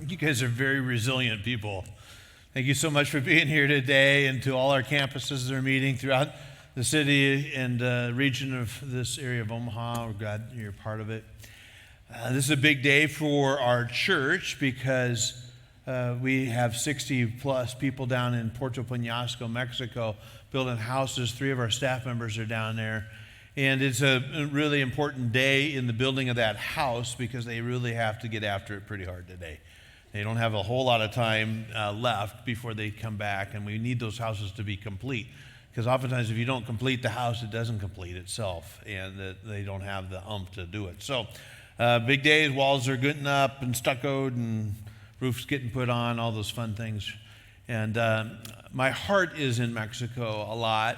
You guys are very resilient people. Thank you so much for being here today, and to all our campuses that are meeting throughout the city and region of this area of Omaha. We're glad you're part of it. This is a big day for our church because we have 60 plus people down in Puerto Peñasco, Mexico, building houses. 3 of our staff members are down there. And it's a really important day in the building of that house because they really have to get after it pretty hard today. They don't have a whole lot of time left before they come back, and we need those houses to be complete. Because oftentimes if you don't complete the house, it doesn't complete itself, and they don't have the to do it. So big days, walls are getting up and stuccoed, and roofs getting put on, all those fun things. And my heart is in Mexico a lot.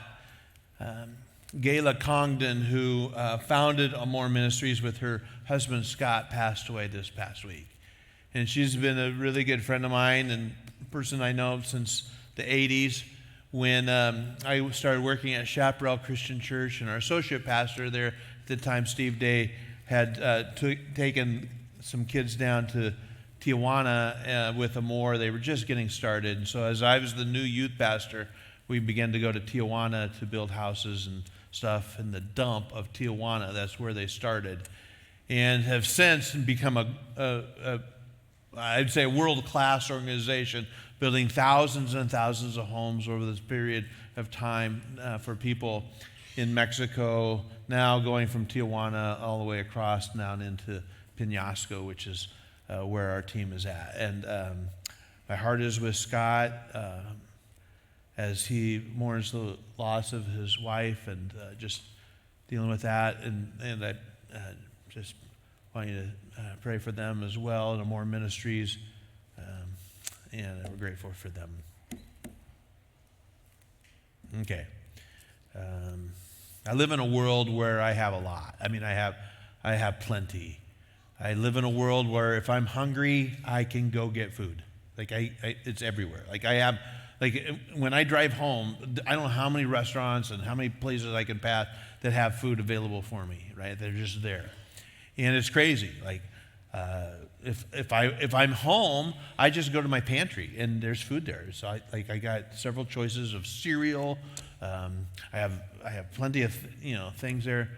Gayla Congdon, who founded Amor Ministries with her husband Scott, passed away this past week. And she's been a really good friend of mine and a person I know since the 80s when I started working at Chaparral Christian Church, and our associate pastor there at the time, Steve Day, had taken some kids down to Tijuana with Amor. They were just getting started. And so as I was the new youth pastor, we began to go to Tijuana to build houses and stuff in the dump of Tijuana. That's where they started, and have since become I'd say a world-class organization, building thousands and thousands of homes over this period of time for people in Mexico, now going from Tijuana all the way across down into Peñasco, which is where our team is at. And my heart is with Scott as he mourns the loss of his wife and just dealing with that. And I just want you to pray for them as well, and Amor Ministries, and we're grateful for them. Okay. I live in a world where I have a lot. I mean, I have plenty. I live in a world where if I'm hungry, I can go get food. Like it's everywhere. Like when I drive home, I don't know how many restaurants and how many places I can pass that have food available for me, right? They're just there. And it's crazy. Like if I'm home, I just go to my pantry and there's food there. So I got several choices of cereal. I have plenty of things there.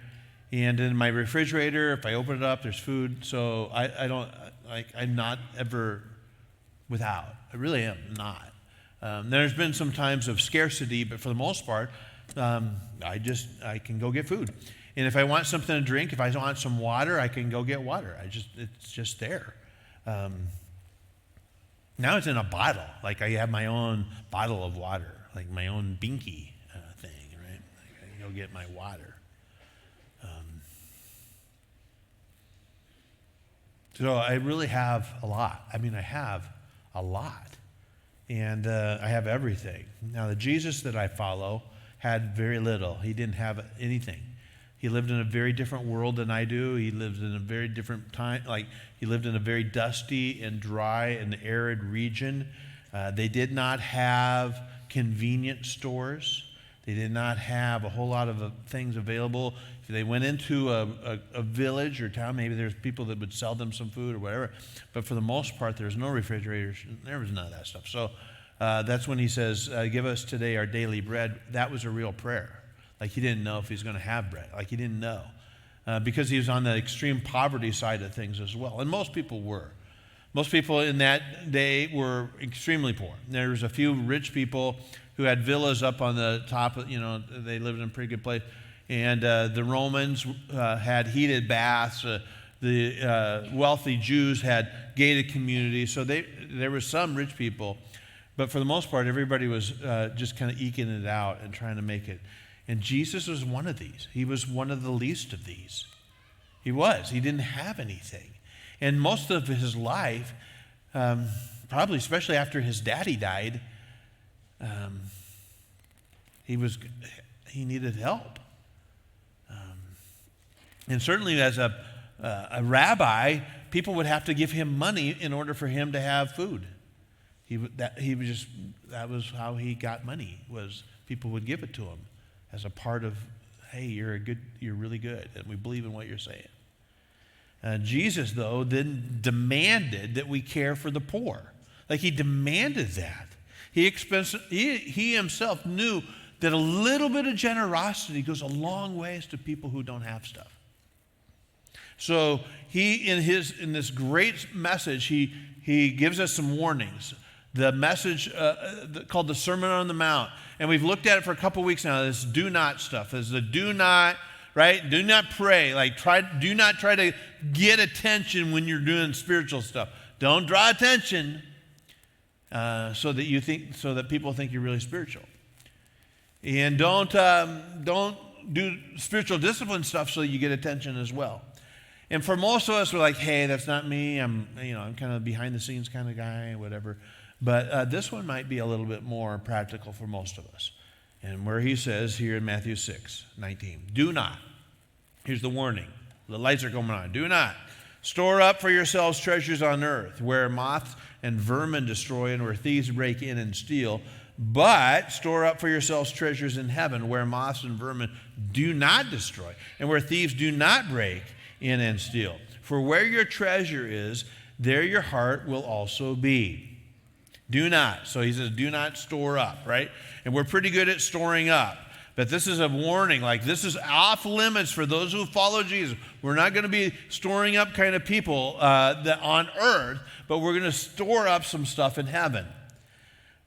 And in my refrigerator, if I open it up, there's food. So I'm not ever without. I really am not. There's been some times of scarcity, but for the most part, I can go get food. And if I want something to drink, if I want some water, I can go get water. It's just there. Now it's in a bottle. Like I have my own bottle of water, like my own binky thing, right? Like I can go get my water. So I really have a lot. I mean, I have a lot. And I have everything. Now, the Jesus that I follow had very little. He didn't have anything. He lived in a very different world than I do. He lived in a very different time. Like, he lived in a very dusty and dry and arid region. They did not have convenience stores. They did not have a whole lot of things available. If they went into a village or town, maybe there's people that would sell them some food or whatever. But for the most part, there's no refrigerators. There was none of that stuff. So that's when he says, give us today our daily bread. That was a real prayer. Like he didn't know if he was going to have bread. Like he didn't know. Because he was on the extreme poverty side of things as well. And most people were. Most people in that day were extremely poor. There was a few rich people who had villas up on the top. They lived in a pretty good place. And the Romans had heated baths. The wealthy Jews had gated communities. So there were some rich people. But for the most part, everybody was just kind of eking it out and trying to make it. And Jesus was one of these. He was one of the least of these. He was. He didn't have anything. And most of his life, probably especially after his daddy died, he needed help. And certainly as a rabbi, people would have to give him money in order for him to have food. That was how he got money, was people would give it to him as a part of, hey, you're really good, and we believe in what you're saying. Jesus, though, then demanded that we care for the poor. Like he demanded that. He himself knew that a little bit of generosity goes a long ways to people who don't have stuff. So he, in this great message, he gives us some warnings. The message called the Sermon on the Mount, and we've looked at it for a couple weeks now. This do not stuff. This is the do not, right? Do not pray. Do not try to get attention when you're doing spiritual stuff. Don't draw attention so that people think you're really spiritual. And don't do spiritual discipline stuff so you get attention as well. And for most of us, we're like, hey, that's not me. I'm kind of behind the scenes kind of guy, whatever. But this one might be a little bit more practical for most of us. And where he says here in Matthew 6:19, do not. Here's the warning. The lights are coming on. Do not store up for yourselves treasures on earth, where moths and vermin destroy and where thieves break in and steal. But store up for yourselves treasures in heaven, where moths and vermin do not destroy, and where thieves do not break in and steal. For where your treasure is, there your heart will also be. Do not. So he says, do not store up, right? And we're pretty good at storing up. But this is a warning, like this is off limits for those who follow Jesus. We're not going to be storing up kind of people on earth, but we're going to store up some stuff in heaven.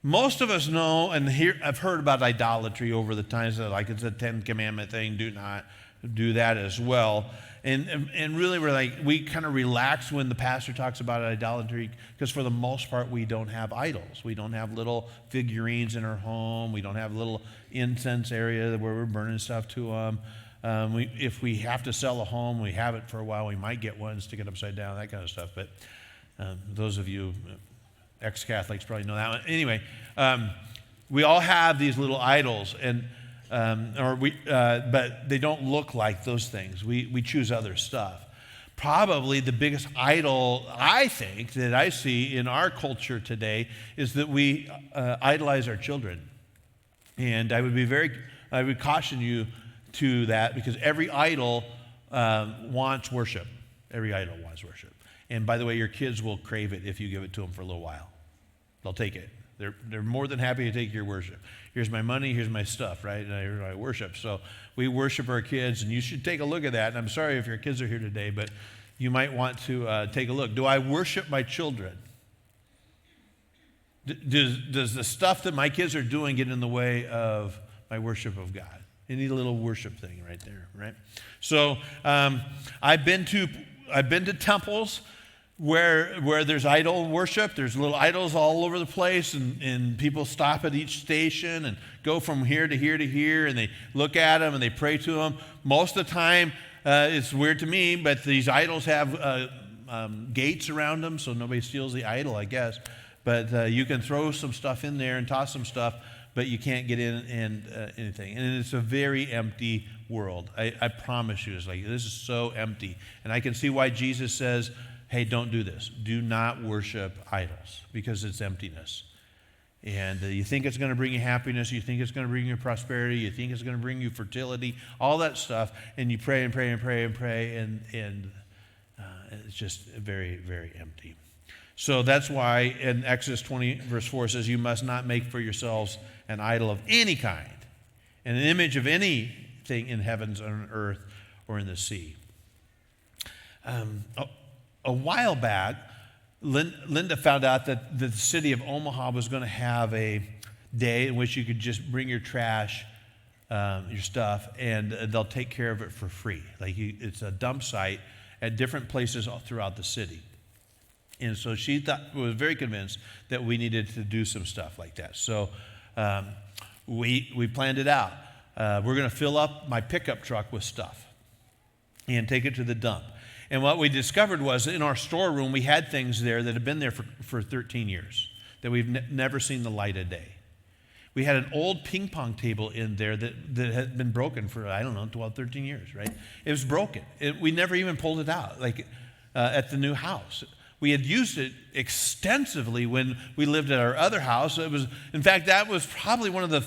Most of us know, and here I've heard about idolatry over the times, that like it's a 10 commandment thing, do not do that as well. And really we kind of relax when the pastor talks about idolatry, because for the most part we don't have idols. We don't have little figurines in our home. We don't have little incense area where we're burning stuff to them. If we have to sell a home, we have it for a while. We might get one, stick it upside down, that kind of stuff. But those of you ex-Catholics probably know that one. Anyway, we all have these little idols, but they don't look like those things. We choose other stuff. Probably the biggest idol, I think, that I see in our culture today is that we idolize our children. And I would caution you to that, because every idol wants worship. Every idol wants worship. And by the way, your kids will crave it if you give it to them for a little while. They'll take it. They're more than happy to take your worship. Here's my money, here's my stuff, right? And here's my worship. So we worship our kids, and you should take a look at that. And I'm sorry if your kids are here today, but you might want to take a look. Do I worship my children? Does the stuff that my kids are doing get in the way of my worship of God? You need a little worship thing right there, right? So I've been to temples where there's idol worship. There's little idols all over the place, and people stop at each station and go from here to here to here, and they look at them and they pray to them. Most of the time, it's weird to me, but these idols have gates around them so nobody steals the idol, I guess. But you can throw some stuff in there and toss some stuff, but you can't get in and anything. And it's a very empty world. I promise you, it's like, this is so empty. And I can see why Jesus says, hey, don't do this. Do not worship idols, because it's emptiness. And you think it's going to bring you happiness. You think it's going to bring you prosperity. You think it's going to bring you fertility, all that stuff. And you pray and pray and pray and pray, and it's just very, very empty. So that's why in Exodus 20, verse 4 says, you must not make for yourselves an idol of any kind, and an image of anything in heavens or on earth or in the sea. A while back, Linda found out that the city of Omaha was going to have a day in which you could just bring your trash, your stuff, and they'll take care of it for free. It's a dump site at different places all throughout the city. And so she was very convinced that we needed to do some stuff like that. So we planned it out. We're going to fill up my pickup truck with stuff and take it to the dump. And what we discovered was in our storeroom, we had things there that had been there for 13 years, that we've never seen the light of day. We had an old ping pong table in there that had been broken for, 12, 13 years, right? It was broken. We never even pulled it out, at the new house. We had used it extensively when we lived at our other house. In fact, that was probably one of the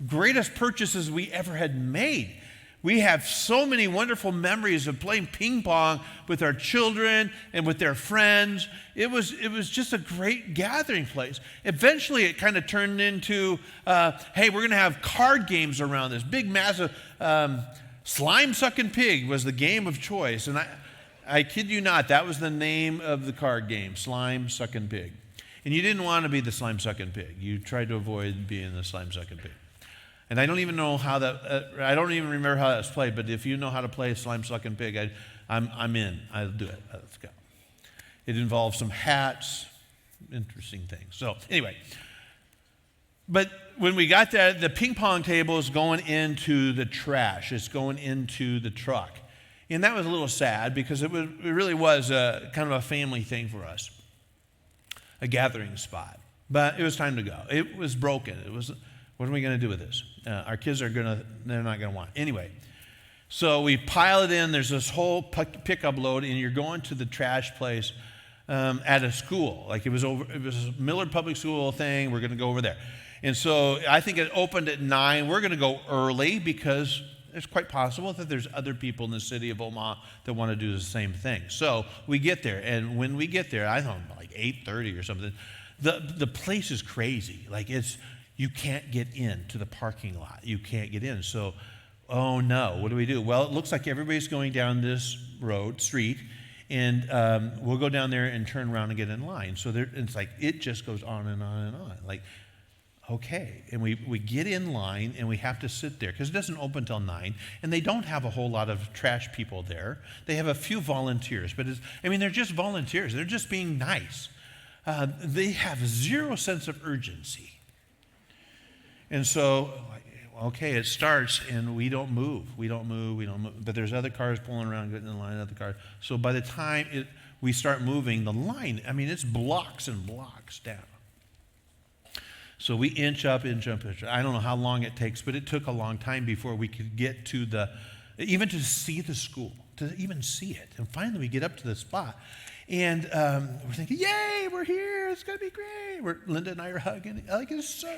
greatest purchases we ever had made. We have so many wonderful memories of playing ping pong with our children and with their friends. It was just a great gathering place. Eventually, it kind of turned into, hey, we're going to have card games around this. Big, massive slime sucking pig was the game of choice. And I kid you not, that was the name of the card game, slime sucking pig. And you didn't want to be the slime sucking pig. You tried to avoid being the slime sucking pig. And I don't even know how that, I don't even remember how that's played, but if you know how to play slime sucking pig, I'm in. I'll do it. Let's go. It involves some hats, interesting things. So anyway, but when we got there, the ping pong table is going into the trash. It's going into the truck. And that was a little sad because it really was a kind of a family thing for us, a gathering spot. But it was time to go. It was broken. What are we going to do with this? Our kids they're not going to want. Anyway, so we pile it in. There's this whole pickup load, and you're going to the trash place at a school. Like it was a Millard Public School thing. We're going to go over there. And so I think it opened at 9. We're going to go early because it's quite possible that there's other people in the city of Omaha that want to do the same thing. So we get there, and when we get there, I don't know, like 8:30 or something. The place is crazy. Like you can't get into the parking lot. You can't get in. So, oh no, what do we do? Well, it looks like everybody's going down this street, and we'll go down there and turn around and get in line. So it's like it just goes on and on and on. Like, okay, and we get in line, and we have to sit there because it doesn't open till 9, and they don't have a whole lot of trash people there. They have a few volunteers, but they're just volunteers. They're just being nice. They have zero sense of urgency. And so, okay, it starts, and we don't move. But there's other cars pulling around, getting in line, other cars. So by the time we start moving, the line, it's blocks and blocks down. So we inch up. I don't know how long it takes, but it took a long time before we could get to even to see the school, to even see it. And finally, we get up to the spot. And we're thinking, yay, we're here. It's going to be great. Linda and I are hugging. Like, it's so,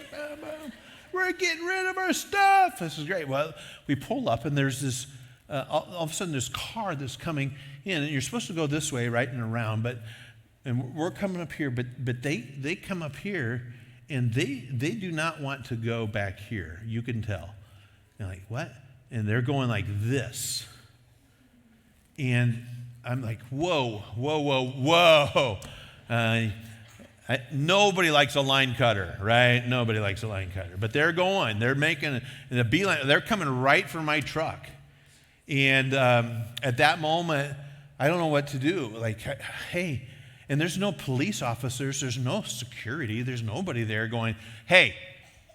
we're getting rid of our stuff. This is great. Well, we pull up, and there's this, all of a sudden, this car that's coming in. And you're supposed to go this way, right, and around. And we're coming up here. But they come up here, and they do not want to go back here. You can tell. They're like, what? And they're going like this. And I'm like, whoa. Nobody likes a line cutter, right? Nobody likes a line cutter. But they're making a beeline. They're coming right for my truck. And at that moment, I don't know what to do. Like, hey, and there's no police officers. There's no security. There's nobody there going, hey,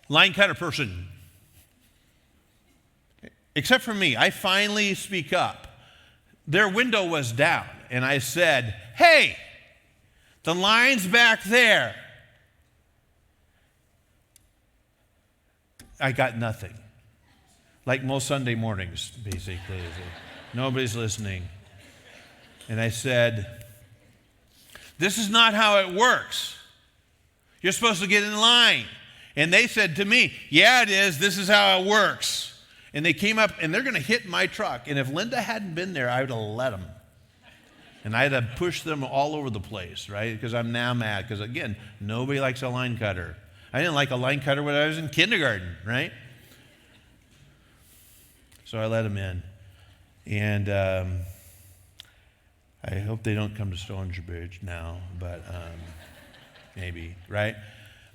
line cutter person. Except for me. I finally speak up. Their window was down, and I said, hey, the line's back there. I got nothing. Like most Sunday mornings, basically. Nobody's listening. And I said, this is not how it works. You're supposed to get in line. And they said to me, yeah, it is. This is how it works. And they came up, and they're going to hit my truck. And if Linda hadn't been there, I would have let them. And I'd have pushed them all over the place, right? Because I'm now mad. Because, again, nobody likes a line cutter. I didn't like a line cutter when I was in kindergarten, right? So I let them in. And I hope they don't come to Stonebridge now, but maybe, right?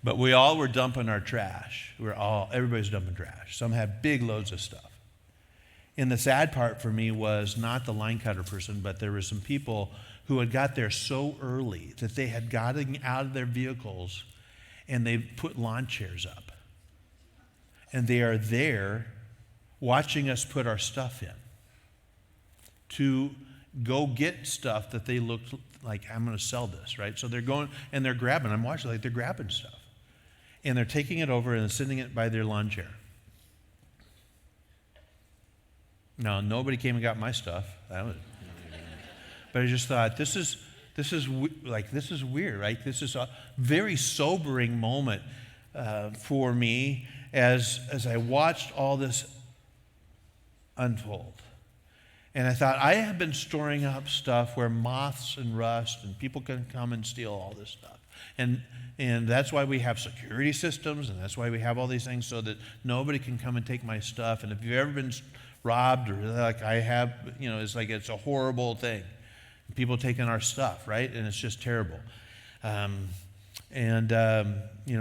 But we all were dumping our trash. Everybody's dumping trash. Some had big loads of stuff. And the sad part for me was not the line cutter person, but there were some people who had got there so early that they had gotten out of their vehicles and they put lawn chairs up. And they are there watching us put our stuff in to go get stuff that they looked like, I'm going to sell this, right? So they're going and they're grabbing. I'm watching like they're grabbing stuff. And they're taking it over and sitting it by their lawn chair. Now, nobody came and got my stuff. But I just thought, this is weird, right? This is a very sobering moment for me as I watched all this unfold. And I thought, I have been storing up stuff where moths and rust and people can come and steal all this stuff. And that's why we have security systems, and that's why we have all these things so that nobody can come and take my stuff. And if you've ever been robbed or like I have, it's like it's a horrible thing. People taking our stuff, right? And it's just terrible.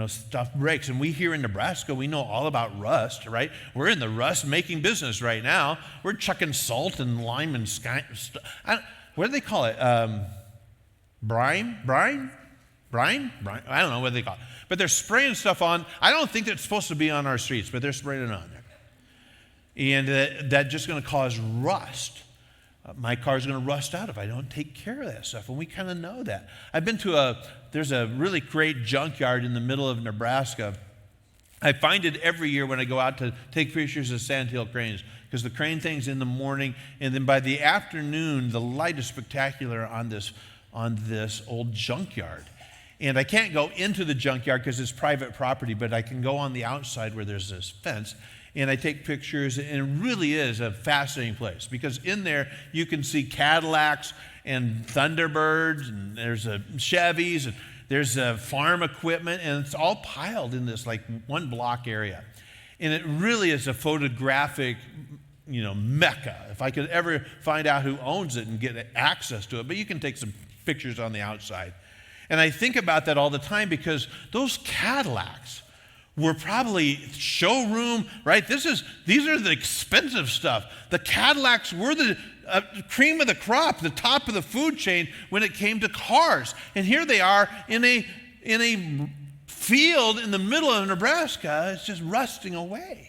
Stuff breaks. And we here in Nebraska, we know all about rust, right? We're in the rust-making business right now. We're chucking salt and lime and what do they call it? Brine? I don't know what they call it. But they're spraying stuff on. I don't think that's supposed to be on our streets, but they're spraying it on there. And that's just going to cause rust. My car's going to rust out if I don't take care of that stuff, and we kind of know that. I've been to there's a really great junkyard in the middle of Nebraska. I find it every year when I go out to take pictures of sandhill cranes, because the crane thing's in the morning, and then by the afternoon, the light is spectacular on this old junkyard. And I can't go into the junkyard because it's private property, but I can go on the outside where there's this fence, and I take pictures, and it really is a fascinating place because in there you can see Cadillacs and Thunderbirds, and there's Chevys, and there's farm equipment, and it's all piled in this like one block area. And it really is a photographic, mecca. If I could ever find out who owns it and get access to it, but you can take some pictures on the outside. And I think about that all the time because those Cadillacs were probably showroom, right? These are the expensive stuff. The Cadillacs were the cream of the crop, the top of the food chain when it came to cars. And here they are in a field in the middle of Nebraska. It's just rusting away.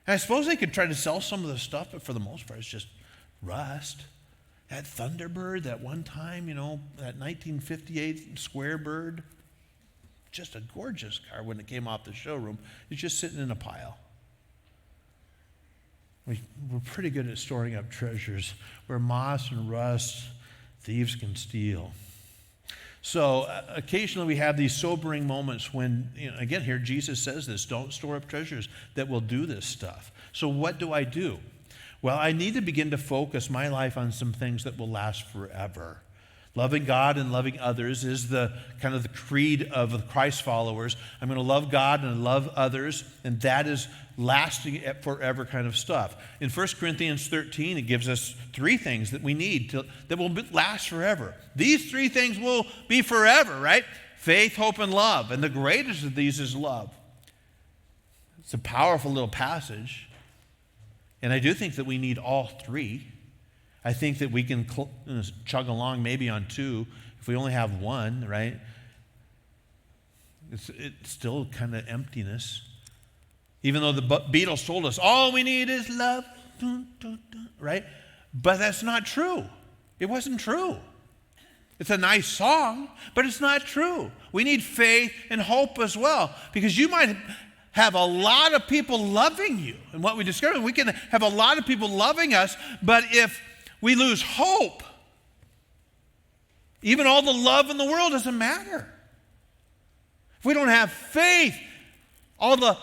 And I suppose they could try to sell some of the stuff, but for the most part, it's just rust. That Thunderbird, that one time, that 1958 Square Bird, just a gorgeous car when it came off the showroom. It's just sitting in a pile. We're pretty good at storing up treasures where moss and rust, thieves can steal. So occasionally we have these sobering moments when, again, here Jesus says this, don't store up treasures that will do this stuff. So what do I do? Well, I need to begin to focus my life on some things that will last forever. Loving God and loving others is the kind of the creed of Christ followers. I'm going to love God and love others, and that is lasting forever kind of stuff. In 1 Corinthians 13, it gives us 3 things that we need that will last forever. These 3 things will be forever, right? Faith, hope, and love. And the greatest of these is love. It's a powerful little passage. And I do think that we need all 3. I think that we can chug along maybe on 2 if we only have 1, right? It's still kind of emptiness. Even though the Beatles told us, all we need is love, right? But that's not true. It wasn't true. It's a nice song, but it's not true. We need faith and hope as well, because you might have a lot of people loving you. And what we discovered, we can have a lot of people loving us, but if we lose hope, even all the love in the world doesn't matter. If we don't have faith, all the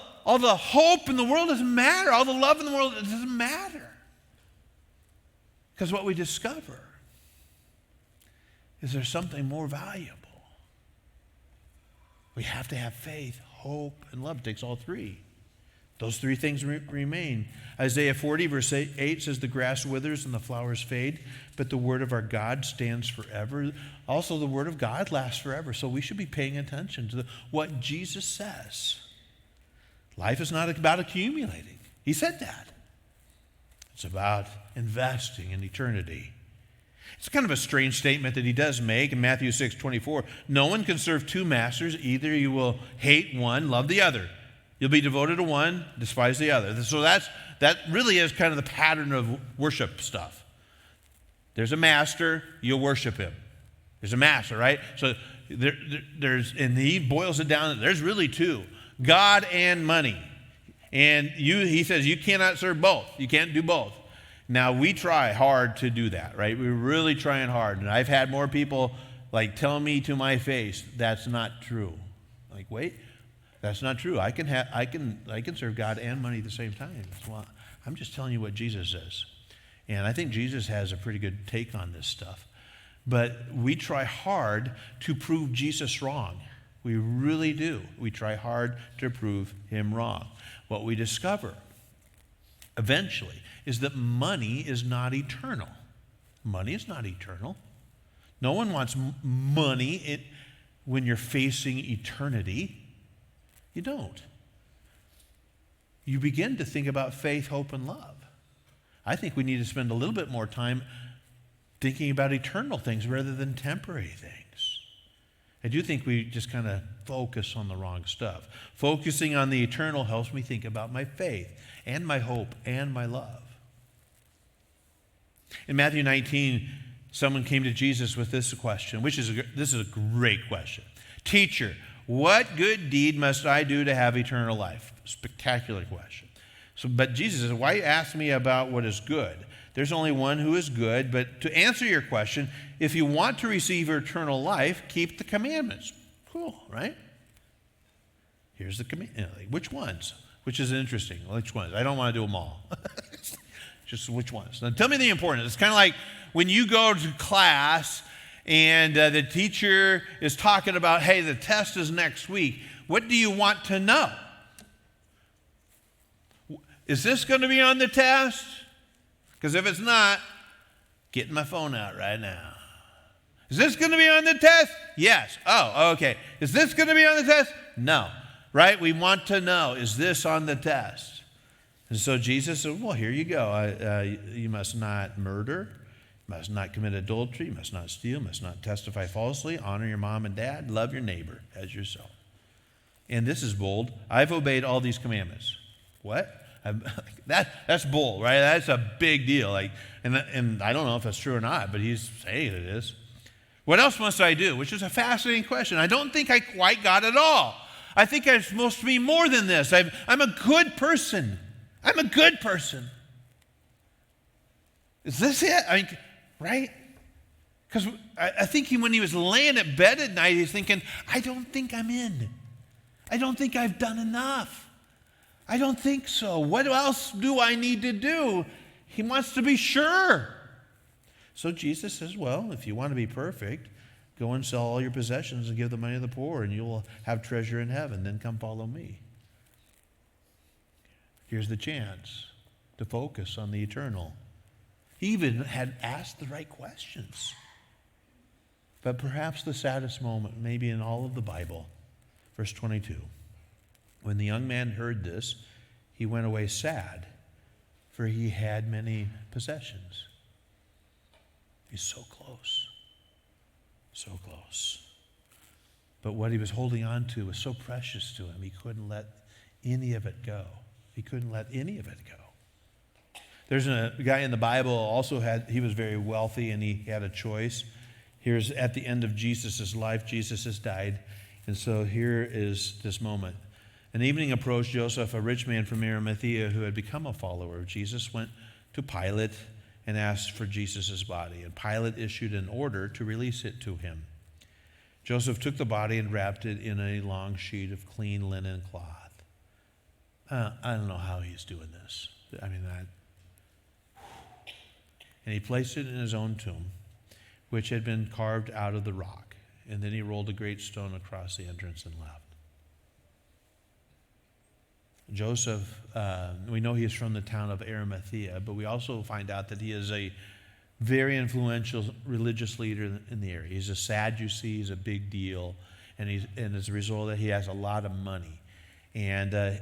hope in the world doesn't matter. All the love in the world, it doesn't matter. Because what we discover is there's something more valuable. We have to have faith, hope, and love. It takes all 3. Those 3 things remain. Isaiah 40, verse 8 says, the grass withers and the flowers fade, but the word of our God stands forever. Also, the word of God lasts forever, so we should be paying attention to what Jesus says. Life is not about accumulating. He said that. It's about investing in eternity. It's kind of a strange statement that he does make in Matthew 6:24. No one can serve 2 masters. Either you will hate one, love the other. You'll be devoted to one, despise the other. So that really is kind of the pattern of worship stuff. There's a master, you'll worship him. There's a master, right? So and he boils it down. There's really 2, God and money. And he says you cannot serve both. You can't do both. Now, we try hard to do that, right? We're really trying hard. And I've had more people tell me to my face, that's not true. Wait, that's not true. I can serve God and money at the same time. Well, I'm just telling you what Jesus says. And I think Jesus has a pretty good take on this stuff. But we try hard to prove Jesus wrong. We really do. We try hard to prove him wrong. What we discover eventually is that money is not eternal. Money is not eternal. No one wants money when you're facing eternity. You don't. You begin to think about faith, hope, and love. I think we need to spend a little bit more time thinking about eternal things rather than temporary things. I do think we just kind of focus on the wrong stuff. Focusing on the eternal helps me think about my faith and my hope and my love. In Matthew 19, someone came to Jesus with this question, this is a great question. Teacher, what good deed must I do to have eternal life? Spectacular question. But Jesus says, why ask me about what is good? There's only one who is good, but to answer your question, if you want to receive eternal life, keep the commandments. Cool, right? Here's the command. Which ones? Which is interesting. Which ones? I don't want to do them all. Just which ones? Now tell me the importance. It's kind of like when you go to class and the teacher is talking about, hey, the test is next week. What do you want to know? Is this going to be on the test? Because if it's not, getting my phone out right now. Is this going to be on the test? Yes. Oh, okay. Is this going to be on the test? No. Right? We want to know, is this on the test? And so Jesus said, well, here you go. You must not murder. You must not commit adultery. You must not steal. You must not testify falsely. Honor your mom and dad. Love your neighbor as yourself. And this is bold. I've obeyed all these commandments. What? That's bold, right? That's a big deal. And I don't know if that's true or not, but he's saying it is. What else must I do? Which is a fascinating question. I don't think I quite got it all. I think I'm supposed to be more than this. I'm a good person. I'm a good person. Is this it? Right? Because I think when he was laying at bed at night, he's thinking, I don't think I'm in. I don't think I've done enough. I don't think so. What else do I need to do? He wants to be sure. So Jesus says, well, if you want to be perfect, go and sell all your possessions and give the money to the poor, and you'll have treasure in heaven. Then come follow me. Here's the chance to focus on the eternal. He even had asked the right questions. But perhaps the saddest moment, maybe in all of the Bible, verse 22. When the young man heard this, he went away sad, for he had many possessions. He's so close. So close. But what he was holding on to was so precious to him, he couldn't let any of it go. He couldn't let any of it go. There's a guy in the Bible he was very wealthy and he had a choice. Here's at the end of Jesus' life, Jesus has died. And so here is this moment. An evening approached. Joseph, a rich man from Arimathea who had become a follower of Jesus, went to Pilate and asked for Jesus' body. And Pilate issued an order to release it to him. Joseph took the body and wrapped it in a long sheet of clean linen cloth. I don't know how he's doing this. And he placed it in his own tomb, which had been carved out of the rock. And then he rolled a great stone across the entrance and left. Joseph, we know he is from the town of Arimathea, but we also find out that he is a very influential religious leader in the area. He's a Sadducee, he's a big deal, and as a result of that, he has a lot of money. And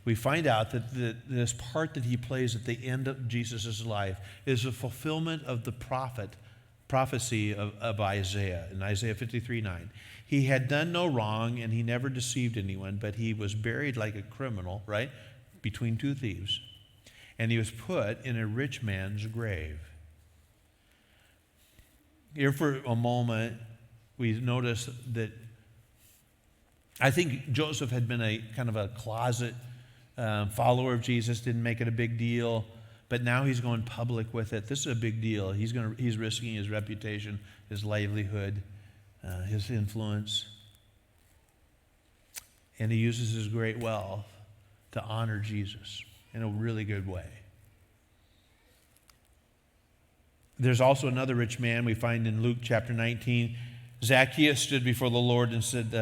we find out that this part that he plays at the end of Jesus' life is a fulfillment of the prophecy of Isaiah, in Isaiah 53:9. He had done no wrong, and he never deceived anyone, but he was buried like a criminal, right, between two thieves. And he was put in a rich man's grave. Here for a moment, we notice that I think Joseph had been a kind of a closet follower of Jesus, didn't make it a big deal, but now he's going public with it. This is a big deal. He's risking his reputation, his livelihood, his influence. And he uses his great wealth to honor Jesus in a really good way. There's also another rich man we find in Luke chapter 19. Zacchaeus stood before the Lord and said,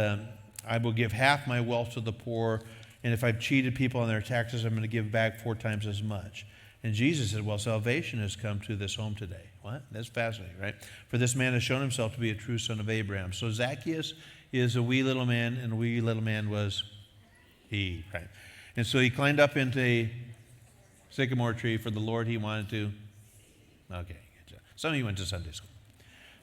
I will give half my wealth to the poor, and if I've cheated people on their taxes, I'm going to give back 4 times as much. And Jesus said, well, salvation has come to this home today. What? That's fascinating, right? For this man has shown himself to be a true son of Abraham. So Zacchaeus is a wee little man, and a wee little man was he, right? And so he climbed up into a sycamore tree for the Lord he wanted to. Okay, good job. Some of you went to Sunday school.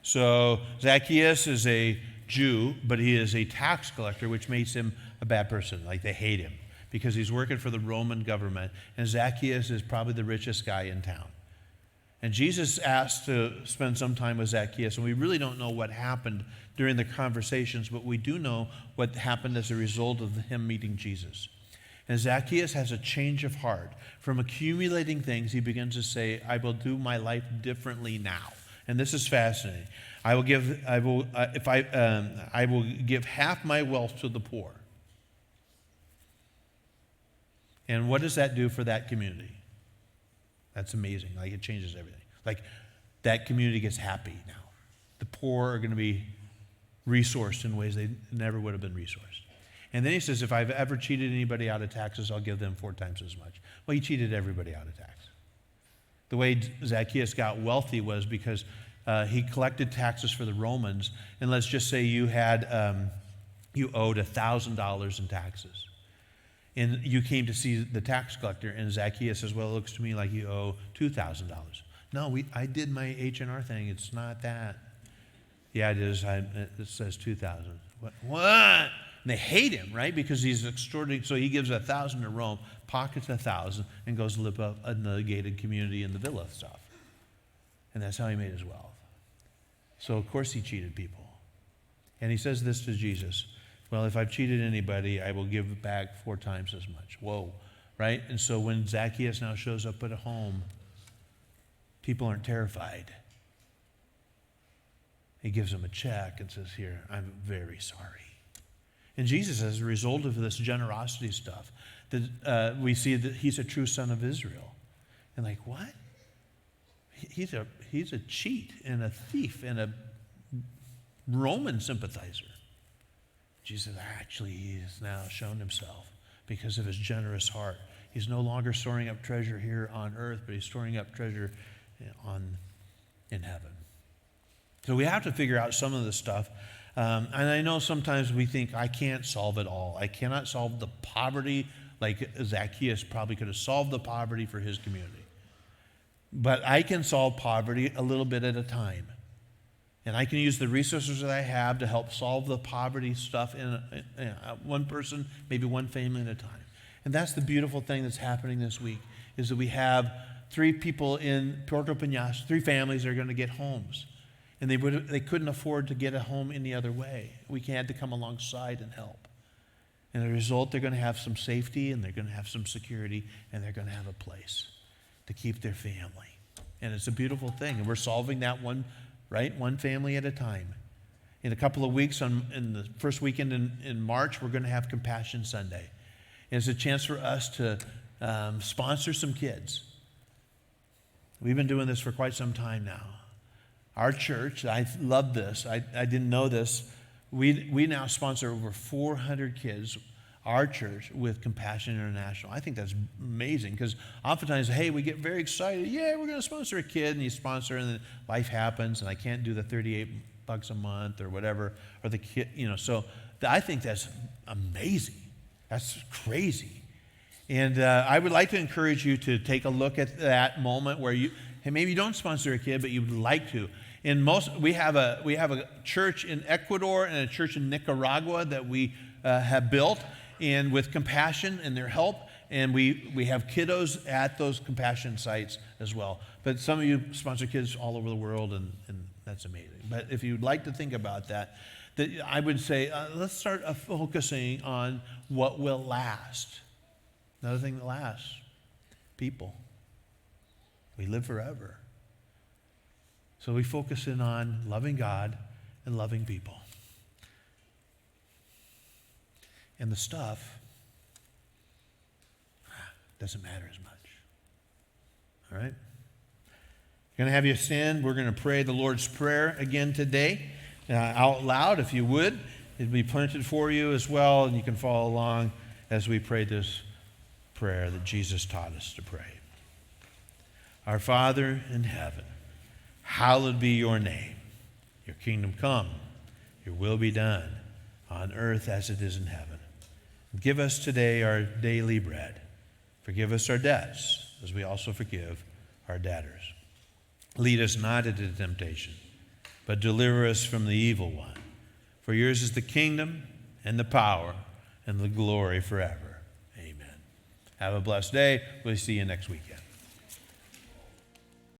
So Zacchaeus is a Jew, but he is a tax collector, which makes him a bad person. Like, they hate him because he's working for the Roman government. And Zacchaeus is probably the richest guy in town. And Jesus asked to spend some time with Zacchaeus, and we really don't know what happened during the conversations, but we do know what happened as a result of him meeting Jesus. And Zacchaeus has a change of heart. From accumulating things, he begins to say, I will do my life differently now. And this is fascinating. I will give half my wealth to the poor. And what does that do for that community? That's amazing. Like, it changes everything. Like, that community gets happy now. The poor are going to be resourced in ways they never would have been resourced. And then he says, if I've ever cheated anybody out of taxes, I'll give them 4 times as much. Well, he cheated everybody out of tax. The way Zacchaeus got wealthy was because he collected taxes for the Romans. And let's just say you owed $1,000 in taxes. And you came to see the tax collector, and Zacchaeus says, well, it looks to me like you owe $2,000. No, I did my H&R thing. It's not that. Yeah, it is. It says 2,000. What? And they hate him, right? Because he's extorting. So he gives 1,000 to Rome, pockets 1,000, and goes to live up in the gated community in the villa stuff. And that's how he made his wealth. So, of course, he cheated people. And he says this to Jesus. Well, if I've cheated anybody, I will give back 4 times as much. Whoa, right? And so when Zacchaeus now shows up at a home, people aren't terrified. He gives them a check and says, here, I'm very sorry. And Jesus, as a result of this generosity stuff, we see that he's a true son of Israel. And like, what? He's a cheat and a thief and a Roman sympathizer. Jesus, actually, he has now shown himself because of his generous heart. He's no longer storing up treasure here on earth, but he's storing up treasure in heaven. So we have to figure out some of this stuff. And I know sometimes we think, I can't solve it all. I cannot solve the poverty like Zacchaeus probably could have solved the poverty for his community. But I can solve poverty a little bit at a time. And I can use the resources that I have to help solve the poverty stuff in one person, maybe one family at a time. And that's the beautiful thing that's happening this week, is that we have 3 people in Puerto Peñas, 3 families that are going to get homes. And they couldn't afford to get a home any other way. We had to come alongside and help. And as a result, they're going to have some safety, and they're going to have some security, and they're going to have a place to keep their family. And it's a beautiful thing. And we're solving that one family at a time. In a couple of weeks, in the first weekend in March, we're going to have Compassion Sunday. And it's a chance for us to sponsor some kids. We've been doing this for quite some time now. Our church, I love this. I didn't know this. We now sponsor over 400 kids, our church, with Compassion International. I think that's amazing because oftentimes, hey, we get very excited. Yeah, we're going to sponsor a kid, and you sponsor, and then life happens, and I can't do the $38 a month or whatever, or the kid, So I think that's amazing. That's crazy. And I would like to encourage you to take a look at that moment where maybe you don't sponsor a kid, but you would like to. We have a church in Ecuador and a church in Nicaragua that we have built, and with Compassion and their help, and we have kiddos at those Compassion sites as well. But some of you sponsor kids all over the world, and that's amazing. But if you'd like to think about that I would say let's start focusing on what will last. Another thing that lasts, people. We live forever. So we focus in on loving God and loving people. And the stuff doesn't matter as much. All right? going to have you stand. We're going to pray the Lord's Prayer again today out loud, if you would. It'll be printed for you as well, and you can follow along as we pray this prayer that Jesus taught us to pray. Our Father in heaven, hallowed be your name. Your kingdom come, your will be done on earth as it is in heaven. Give us today our daily bread. Forgive us our debts as we also forgive our debtors. Lead us not into temptation, but deliver us from the evil one. For yours is the kingdom and the power and the glory forever. Amen. Have a blessed day. We'll see you next weekend.